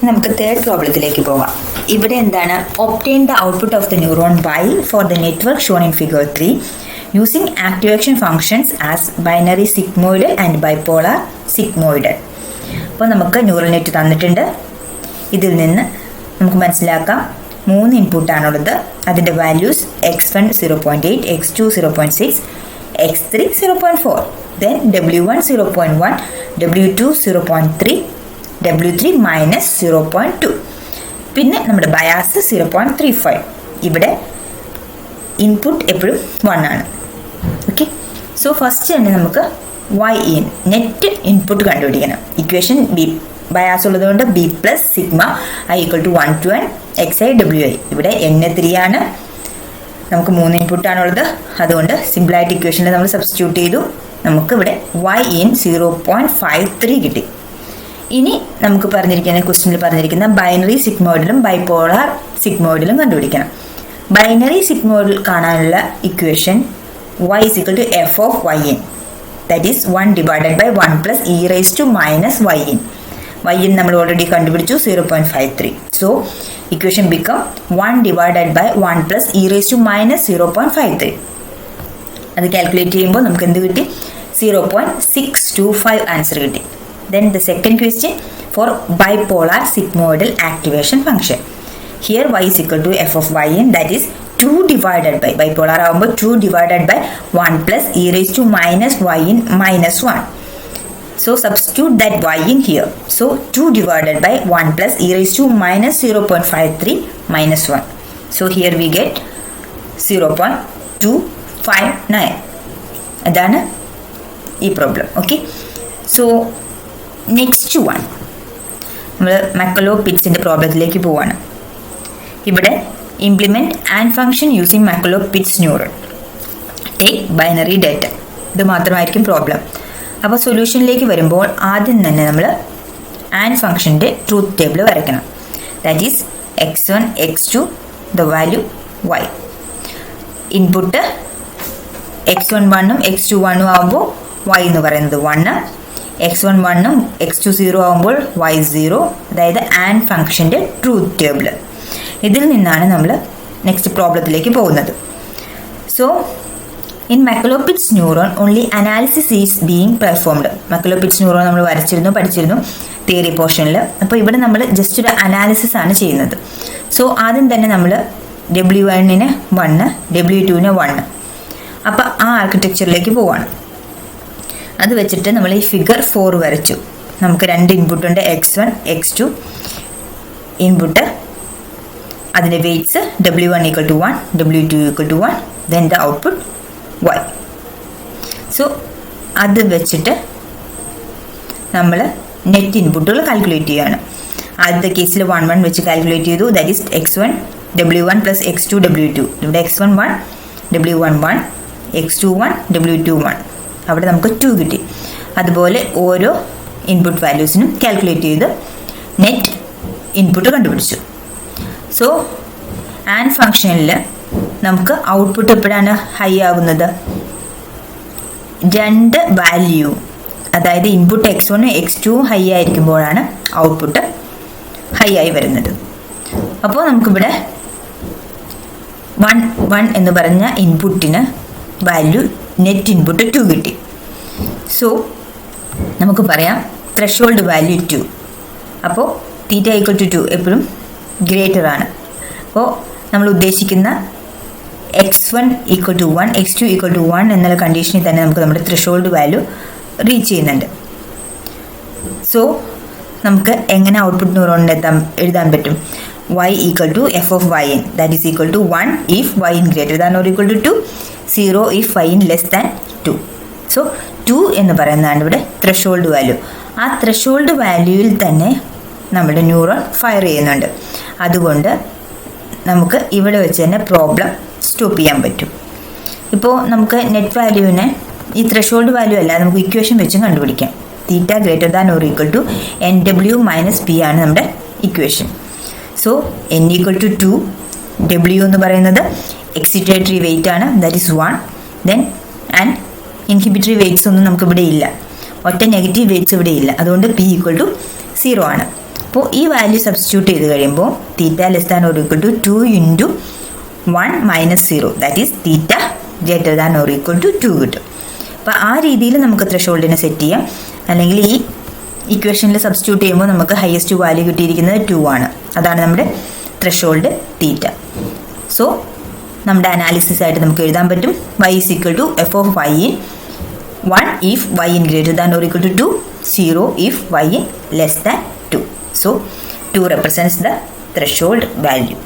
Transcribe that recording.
നമുക്ക് തേർഡ് പ്രോബ്ലത്തിലേക്ക് പോകാം. ഇവിടെ എന്താണ്? Obtain the output of the neuron y for the network shown in figure 3 using activation functions as binary sigmoidal and bipolar sigmoidal. അപ്പോൾ നമുക്ക് neural net തന്നിട്ടുണ്ട്. ഇതിൽ നിന്ന് നമുക്ക് മനസ്സിലാക്കാം 3 ഇൻപുട്ടാണുള്ളത്. അതിൻ്റെ values x1 0.8, x2 0.6, x3 0.4, then w1 0.1, w2 0.3, w3 minus 0.2, പിന്നെ നമ്മുടെ ബയാസ് 0.35. ഇവിടെ ഇൻപുട്ട് എപ്പോഴും 1 ആണ്. ഓക്കെ, സോ ഫസ്റ്റ് തന്നെ നമുക്ക് y in നെറ്റ് ഇൻപുട്ട് കണ്ടുപിടിക്കണം. ഇക്വേഷൻ ബി ബയാസ് ഉള്ളതുകൊണ്ട് b plus sigma i equal to 1 to n xi wi. ഇവിടെ n3 ആണ്, നമുക്ക് 3 ഇൻപുട്ടാണുള്ളത്. അതുകൊണ്ട് സിമ്പിളായിട്ട് ഇക്വേഷനിൽ നമ്മൾ സബ്സ്റ്റിറ്റ്യൂട്ട് ചെയ്തു. നമുക്ക് ഇവിടെ y in 0.53 കിട്ടി. ഇനി നമുക്ക് ക്വസ്റ്റ്യനിൽ പറഞ്ഞിരിക്കുന്ന ബൈനറി സിഗ്മോയിഡലും ബൈപോളാർ സിഗ്മോയിഡലും കണ്ടുപിടിക്കണം. ബൈനറി സിഗ്മോയിഡൽ കാണാനുള്ള equation y is equal to f of y in, that is 1 divided by 1 plus e raised to minus y in. y in നമ്മൾ ഓൾറെഡി കണ്ടുപിടിച്ചു 0.53. So equation become 1 divided by 1 plus e raised to minus 0.53. അത് calculate ചെയ്യുമ്പോൾ നമുക്ക് എന്ത് കിട്ടി? 0.625 answer കിട്ടി. Then the second question for bipolar sigmoidal activation function. Here y is equal to f of y in, that is 2 divided by, bipolar ആകുമ്പോൾ 2 divided by 1 plus e raised to minus y in minus 1. So substitute that y in here. So 2 divided by 1 plus e raised to minus 0.53 minus 1. So here we get 0.259. അതാണ് ഈ problem. Okay, so next one നമ്മൾ മക്കലോ-പിറ്റ്സിൻ്റെ പ്രോബ്ലത്തിലേക്ക് പോവാണ്. ഇവിടെ implement and function using McCulloch Pitts neuron, take binary data. ഇത് മാത്രമായിരിക്കും problem. അപ്പോൾ സൊല്യൂഷനിലേക്ക് വരുമ്പോൾ ആദ്യം തന്നെ നമ്മൾ ആൻഡ് ഫങ്ഷൻ്റെ ട്രൂത്ത് ടേബിൾ വരയ്ക്കണം. That is x1 x2 the value y. Input x1 1ഉം x2 1ഉം ആകുമ്പോൾ y എന്ന് പറയുന്നത് 1, x1 1ഉം x2 0 ആകുമ്പോൾ y 0. അതായത് ആൻഡ് ഫങ്ഷൻ്റെ ട്രൂത്ത് ടേബിൾ. ഇതിൽ നിന്നാണ് നമ്മൾ നെക്സ്റ്റ് പ്രോബ്ലത്തിലേക്ക് പോകുന്നത്. So in McCulloch Pitts neuron only analysis is being performed. McCulloch Pitts neuron നമ്മൾ പഠിച്ചിരുന്നു തിയറി പോർഷനിൽ. അപ്പോൾ ഇവിടെ നമ്മൾ ജസ്റ്റ് ഒരു അനാലിസിസ് ആണ് ചെയ്യുന്നത്. സോ ആദ്യം തന്നെ നമ്മൾ w1ന് 1, w2ന് 1. അപ്പോൾ ആ ആർക്കിടെക്ചറിലേക്ക് പോവാണ്. അത് വെച്ചിട്ട് നമ്മൾ ഈ ഫിഗർ 4 വരച്ചു. നമുക്ക് 2 ഇൻപുട്ടുണ്ട്, x1 x2 ഇൻപുട്ട്. അതിൻ്റെ weights w1 equal to 1, w2 equal to 1, then the output y. So അത് വെച്ചിട്ട് നമ്മൾ നെറ്റ് ഇൻപുട്ടുകൾ കാൽക്കുലേറ്റ് ചെയ്യുകയാണ്. ആദ്യത്തെ കേസിൽ 1 1 വെച്ച് കാൽക്കുലേറ്റ് ചെയ്തു. That is x1 w1 plus x2 w2. ഇവിടെ x1 1, w1 1, x2 1, w2 1. അവിടെ നമുക്ക് 2 കിട്ടി. അതുപോലെ ഓരോ ഇൻപുട്ട് വാല്യൂസിനും കാൽക്കുലേറ്റ് ചെയ്ത് നെറ്റ് ഇൻപുട്ട് കണ്ടുപിടിച്ചു. സോ ആൻഡ് ഫങ്ഷനിൽ നമുക്ക് ഔട്ട്പുട്ട് എപ്പോഴാണ് ഹൈ ആകുന്നത്? 2 വാല്യൂ, അതായത് ഇൻപുട്ട് x1 x2 ഹൈ ആയിരിക്കുമ്പോഴാണ് ഔട്ട്പുട്ട് ഹൈ ആയി വരുന്നത്. അപ്പോൾ നമുക്കിവിടെ 1 1 എന്ന് പറഞ്ഞ ഇൻപുട്ടിന് വാല്യൂ നെറ്റ് ഇൻപുട്ട് 2 കിട്ടി. സോ നമുക്ക് പറയാം ത്രെഷോൾഡ് വാല്യൂ 2. അപ്പോൾ തീറ്റ ഈക്വൽ ടു 2 എപ്പോഴും ഗ്രേറ്റർ ആണ്. അപ്പോൾ നമ്മൾ ഉദ്ദേശിക്കുന്ന x1 equal to 1, x2 equal to 1 എന്നുള്ള കണ്ടീഷനിൽ തന്നെ നമുക്ക് നമ്മുടെ ത്രെഷോൾഡ് വാല്യൂ റീച്ച് ചെയ്യുന്നുണ്ട്. സോ നമുക്ക് എങ്ങനെ ഔട്ട്പുട്ട് ന്യൂറോണിന് എഴുതാൻ പറ്റും? y equal to f of y in, that is equal to 1 if y in greater than or equal to 2, 0 if y in less than 2. So 2 എന്ന് പറയുന്നതാണ് ഇവിടെ ത്രെഷോൾഡ് വാല്യൂ. ആ ത്രെഷോൾഡ് വാല്യൂവിൽ തന്നെ നമ്മുടെ ന്യൂറോൺ ഫയർ ചെയ്യുന്നുണ്ട്. അതുകൊണ്ട് നമുക്ക് ഇവിടെ വെച്ച് തന്നെ പ്രോബ്ലം സ്റ്റോപ്പ് ചെയ്യാൻ പറ്റും. ഇപ്പോൾ നമുക്ക് നെറ്റ് വാല്യൂവിനെ ഈ ത്രെഷോൾഡ് വാല്യൂ അല്ല, നമുക്ക് ഇക്വേഷൻ വെച്ചും കണ്ടുപിടിക്കാം. Theta greater than or equal to NW minus P ആണ് നമ്മുടെ equation. So n equal to 2, W എന്ന് പറയുന്നത് എക്സിറ്റേറ്ററി വെയിറ്റ് ആണ്, that is 1. Then and inhibitory weights ഒന്നും നമുക്ക് ഇവിടെ ഇല്ല, ഒറ്റ നെഗറ്റീവ് വെയിറ്റ്സ് ഇവിടെ ഇല്ല. അതുകൊണ്ട് P ഈക്വൽ ടു 0 ആണ്. അപ്പോൾ ഈ വാല്യൂ സബ്സ്റ്റിറ്റ്യൂട്ട് ചെയ്ത് കഴിയുമ്പോൾ theta less than or equal to 2 into 1 minus 0 that is theta greater than or equal to 2 കിട്ടും. അപ്പോൾ ആ രീതിയിൽ നമുക്ക് ത്രെഷോൾഡിനെ സെറ്റ് ചെയ്യാം. അല്ലെങ്കിൽ ഈ ഇക്വേഷനിൽ സബ്സ്റ്റിറ്റ്യൂട്ട് ചെയ്യുമ്പോൾ നമുക്ക് ഹയസ്റ്റ് വാല്യൂ കിട്ടിയിരിക്കുന്നത് 2 ആണ്. അതാണ് നമ്മുടെ ത്രെഷോൾഡ് തീറ്റ. സോ നമ്മുടെ അനാലിസിസ് ആയിട്ട് നമുക്ക് എഴുതാൻ പറ്റും y is equal to f of y in 1 if y in greater than or equal to 2, 0 if y in less than 2. So 2 represents the threshold value.